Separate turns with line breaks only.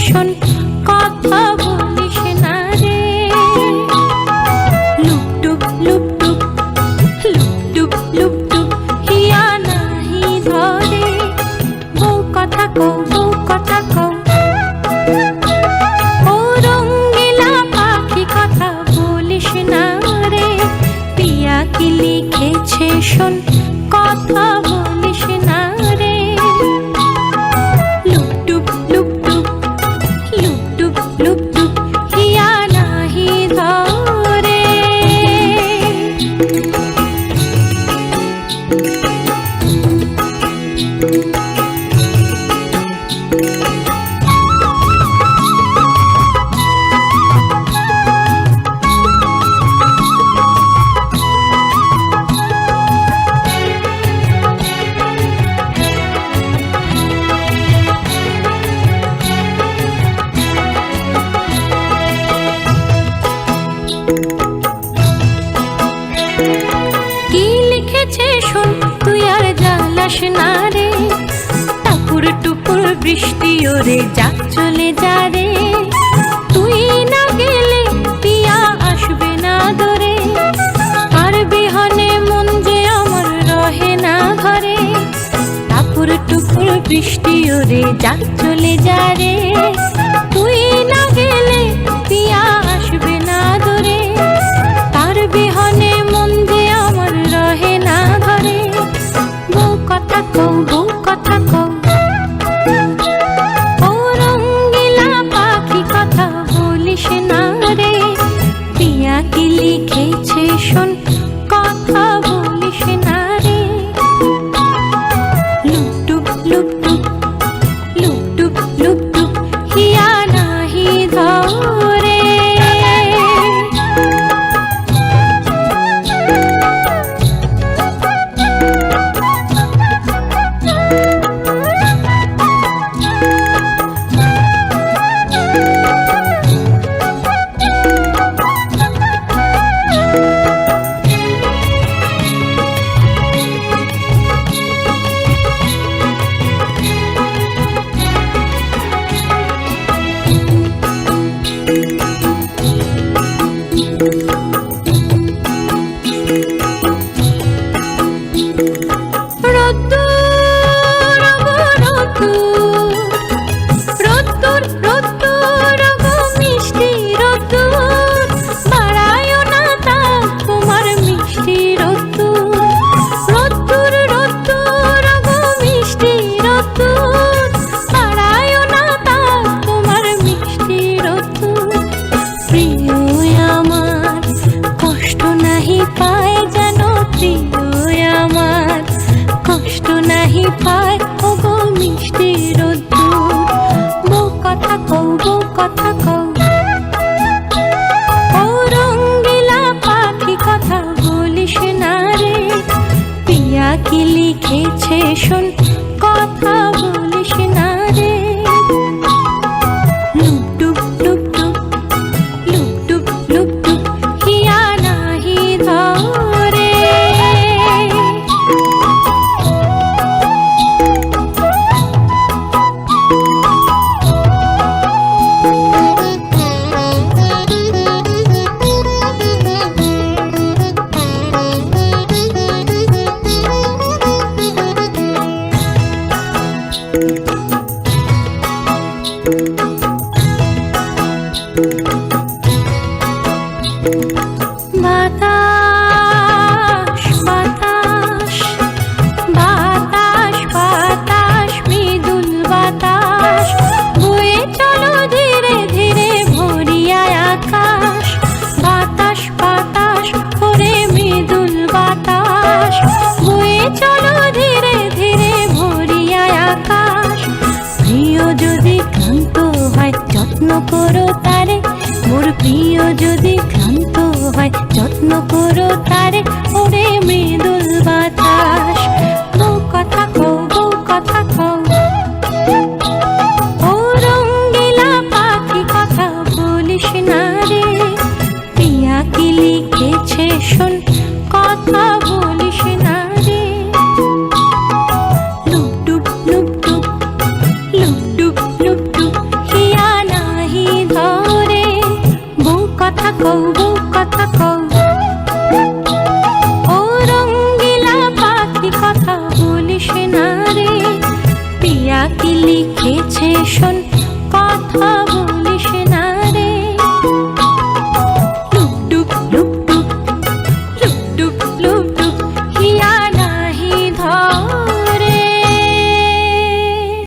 শোন, কথা বলিস না রে। লুপটুপ লুপটুপ লুপটুপ লুপটুপ হিয়া নাহি ধরে। বউ কথা কও, বউ কথা কও। ও রঙ্গিলা পাখি কথা বলিস না রে। পিয়া কি লিখেছে শোন, কথা বলিস না রে। লুপটুপ লুপটুপ লুপটুপ লুপটুপ হিয়া নাহি ধরে। কি লিখেছে শোন, তুই আর জ্বালাস না রে। টাপুর টুপুর বৃষ্টি ওরে যা চলে যা রে। তুই না গেলে পিয়া আসবে না ধরে। আর বিহনে মন যে আমার রহে না ঘরে। টাপুর টুপুর বৃষ্টি ওরে যা চলে যা রে। তুই না গেলে পিয়া আসবে না ধরে। তার বিহনে মন যে আমার রহে না ঘরে। বউ কথা কও, বউ কথা কও। ও রঙ্গিলা পাখি কথা বলিস না রে। পিয়া কি লিখেছে শোন, কথা বলিস না রে। লুপটুপ লুপটুপ লুপটুপ লুপটুপ হিয়া নাহি ধরে। পায় ও গো মিষ্টি রোদ্দুর। বউ কথা কও, বউ কথা কও। ও রঙ্গিলা পাখি কথা বলিস না রে। পিয়া কি লিখেছে শোন, কথা বলিস না রে। লুপটুপ লুপটুপ লুপটুপ লুপটুপ হিয়া নাহি ধরে। বাতাস বাতাস বাতাস বাতাস মৃদুল বাতাস বয়ে চলো ধীরে ধীরে ভরিয়া আকাশ। বাতাস বাতাস করে মৃদুল বাতাস বয়ে চলো ধীরে ধীরে ভরিয়া আকাশ। প্রিয় যদি ক্লান্ত হয় যত্ন করো তারে। মোর প্রিয় যদি ক্লান্ত হয় যত্ন করো তারে। ওরে মৃদুল বাতাস, বউ কথা কও, বউ কথা কও। ও রঙ্গিলা পাখি কথা বলিস না রে। পিয়া কি লিখেছে শোন, কথা বলিস